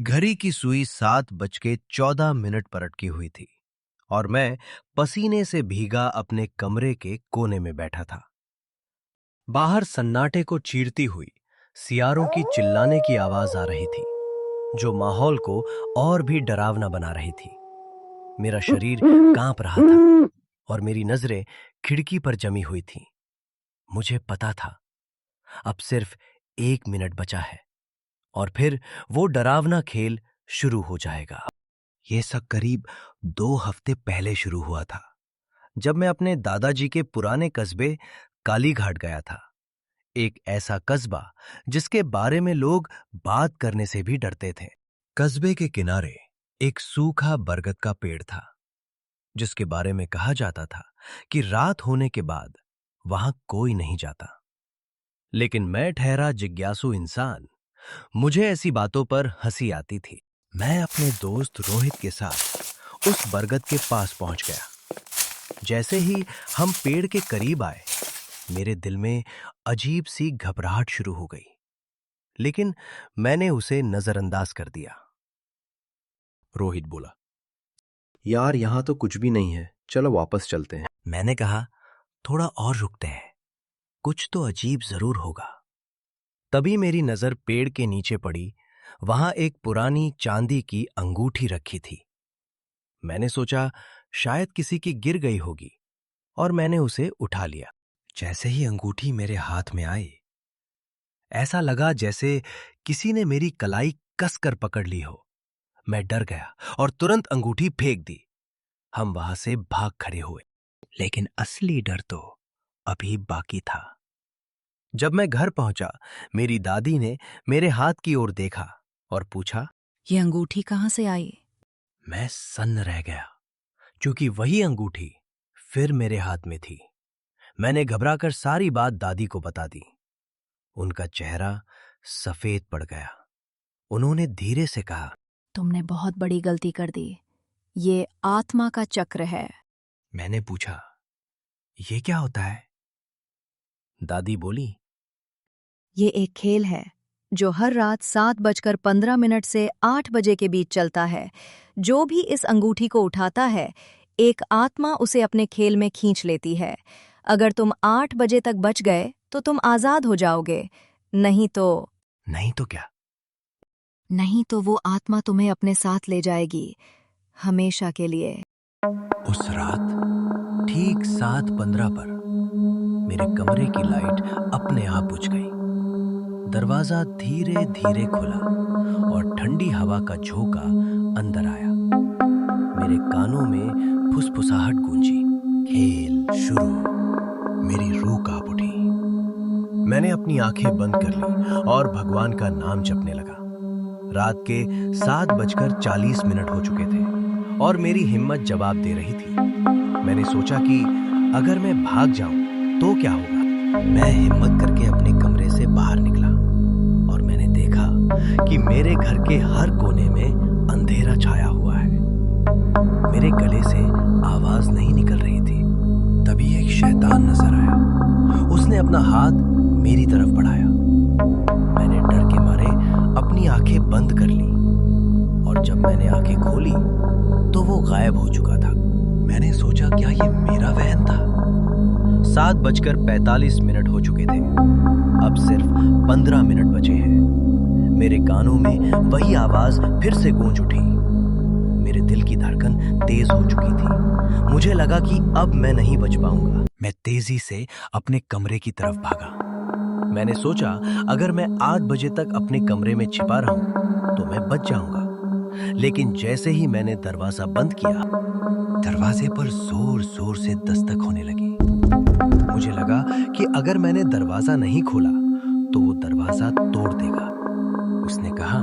घड़ी की सुई 7:14 पर अटकी हुई थी और मैं पसीने से भीगा अपने कमरे के कोने में बैठा था। बाहर सन्नाटे को चीरती हुई सियारों की चिल्लाने की आवाज आ रही थी, जो माहौल को और भी डरावना बना रही थी। मेरा शरीर कांप रहा था और मेरी नजरें खिड़की पर जमी हुई थीं। मुझे पता था अब सिर्फ 1 मिनट बचा है और फिर वो डरावना खेल शुरू हो जाएगा। ये सब करीब 2 हफ्ते पहले शुरू हुआ था, जब मैं अपने दादाजी के पुराने कस्बे कालीघाट गया था। एक ऐसा कस्बा जिसके बारे में लोग बात करने से भी डरते थे। कस्बे के किनारे एक सूखा बरगद का पेड़ था, जिसके बारे में कहा जाता था कि रात होने के बाद वहां कोई नहीं जाता। लेकिन मैं ठहरा जिज्ञासु इंसान, मुझे ऐसी बातों पर हंसी आती थी। मैं अपने दोस्त रोहित के साथ उस बरगद के पास पहुंच गया। जैसे ही हम पेड़ के करीब आए, मेरे दिल में अजीब सी घबराहट शुरू हो गई, लेकिन मैंने उसे नजरअंदाज कर दिया। रोहित बोला, यार यहां तो कुछ भी नहीं है, चलो वापस चलते हैं। मैंने कहा, थोड़ा और रुकते हैं, कुछ तो अजीब जरूर होगा। तभी मेरी नजर पेड़ के नीचे पड़ी। वहां एक पुरानी चांदी की अंगूठी रखी थी। मैंने सोचा शायद किसी की गिर गई होगी और मैंने उसे उठा लिया। जैसे ही अंगूठी मेरे हाथ में आई, ऐसा लगा जैसे किसी ने मेरी कलाई कसकर पकड़ ली हो। मैं डर गया और तुरंत अंगूठी फेंक दी। हम वहां से भाग खड़े हुए, लेकिन असली डर तो अभी बाकी था। जब मैं घर पहुंचा, मेरी दादी ने मेरे हाथ की ओर देखा और पूछा, ये अंगूठी कहाँ से आई? मैं सन्न रह गया, क्योंकि वही अंगूठी फिर मेरे हाथ में थी। मैंने घबराकर सारी बात दादी को बता दी। उनका चेहरा सफेद पड़ गया। उन्होंने धीरे से कहा, तुमने बहुत बड़ी गलती कर दी। ये आत्मा का चक्र है। मैंने पूछा, ये क्या होता है? दादी बोली, ये एक खेल है जो हर रात 7:15 से 8 बजे के बीच चलता है। जो भी इस अंगूठी को उठाता है, एक आत्मा उसे अपने खेल में खींच लेती है। अगर तुम 8 बजे तक बच गए तो तुम आजाद हो जाओगे, नहीं तो क्या? नहीं तो वो आत्मा तुम्हें अपने साथ ले जाएगी, हमेशा के लिए। उस रात ठीक 7:15 पर मेरे कमरे की लाइट अपने आप बुझ गई। दरवाजा धीरे धीरे खुला और ठंडी हवा का झोंका अंदर आया। मेरे कानों में फुसफुसाहट गूंजी। खेल शुरू। मेरी रूह कांप उठी। मैंने अपनी आंखें बंद कर ली और भगवान का नाम जपने लगा। रात के 7:40 हो चुके थे और मेरी हिम्मत जवाब दे रही थी। मैंने सोचा कि अगर मैं भाग जाऊं तो क्या होगा। मैं हिम्मत करके अपने कमरे से बाहर निकला और मैंने देखा कि मेरे घर के हर कोने में अंधेरा छाया हुआ है। मेरे गले से आवाज नहीं निकल रही थी। तभी एक शैतान नजर आया। उसने अपना हाथ मेरी तरफ बढ़ाया। मैंने डर के मारे अपनी आंखें बंद कर ली और जब मैंने आंखें खोली तो वो गायब हो चुका था। मैंने सोचा, क्या ये मेरा वहम था? 7:45 हो चुके थे। अब सिर्फ 15 मिनट बचे हैं। मेरे कानों में वही आवाज फिर से गूंज उठी। मेरे दिल की धड़कन तेज हो चुकी थी। मुझे लगा कि अब मैं नहीं बच पाऊंगा। मैं तेजी से अपने कमरे की तरफ भागा। मैंने सोचा, अगर मैं 8 बजे तक अपने कमरे में छिपा रहूं तो मैं बच जाऊंगा। लेकिन जैसे ही मैंने दरवाजा बंद किया, दरवाजे पर जोर जोर से दस्तक होने लगी। मुझे लगा कि अगर मैंने दरवाजा नहीं खोला तो वो दरवाजा तोड़ देगा। उसने कहा,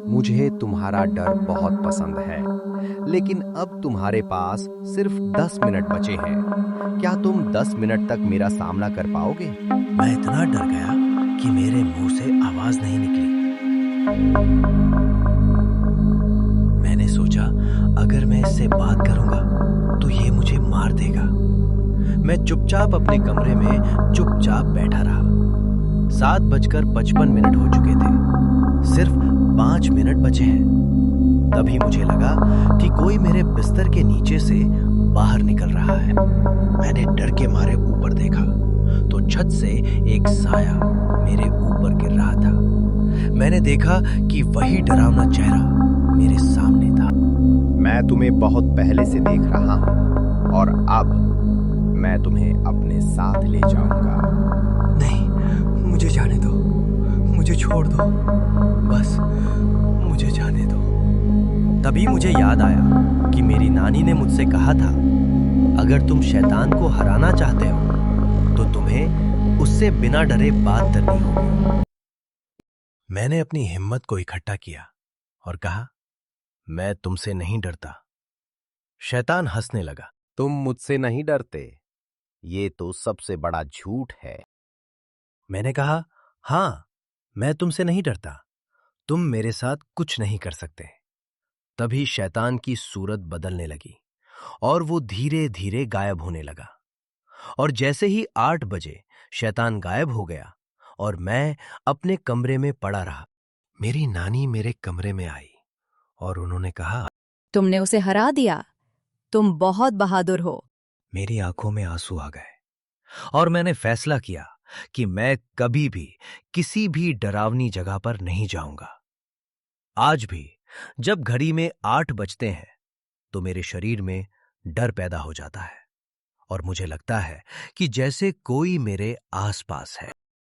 मुझे तुम्हारा डर बहुत पसंद है, लेकिन अब तुम्हारे पास सिर्फ 10 मिनट बचे हैं। क्या तुम 10 मिनट तक मेरा सामना कर पाओगे? मैं इतना डर गया कि मेरे मुंह से आवाज नहीं निकली। मैंने सोचा, अगर मैं इससे बात करूंगा तो ये मुझे मार देगा। मैं चुपचाप अपने कमरे में चुपचाप बैठा रहा। 7:55 हो चुके थे। सिर्फ 5 मिनट बचे हैं। तभी मुझे लगा कि कोई मेरे बिस्तर के नीचे से बाहर निकल रहा है। मैंने डर के मारे ऊपर देखा तो छत से एक साया मेरे ऊपर गिर रहा था। मैंने देखा कि वही डरावना चेहरा मेरे सामने था। मैं तुम्हें बहुत पहले से देख रहा हूं और अब मैं तुम्हें अपने साथ ले जाऊंगा। नहीं, मुझे जाने दो, मुझे छोड़ दो, बस मुझे जाने दो। तभी मुझे याद आया कि मेरी नानी ने मुझसे कहा था, अगर तुम शैतान को हराना चाहते हो तो तुम्हें उससे बिना डरे बात करनी होगी। मैंने अपनी हिम्मत को इकट्ठा किया और कहा, मैं तुमसे नहीं डरता। शैतान हंसने लगा। तुम मुझसे नहीं डरते? ये तो सबसे बड़ा झूठ है। मैंने कहा, हां, मैं तुमसे नहीं डरता, तुम मेरे साथ कुछ नहीं कर सकते। तभी शैतान की सूरत बदलने लगी और वो धीरे धीरे गायब होने लगा। और जैसे ही 8 बजे शैतान गायब हो गया और मैं अपने कमरे में पड़ा रहा, मेरी नानी मेरे कमरे में आई और उन्होंने कहा, तुमने उसे हरा दिया, तुम बहुत बहादुर हो। मेरी आंखों में आंसू आ गए और मैंने फैसला किया कि मैं कभी भी किसी भी डरावनी जगह पर नहीं जाऊंगा। आज भी जब घड़ी में 8 बजते हैं तो मेरे शरीर में डर पैदा हो जाता है और मुझे लगता है कि जैसे कोई मेरे आसपास है।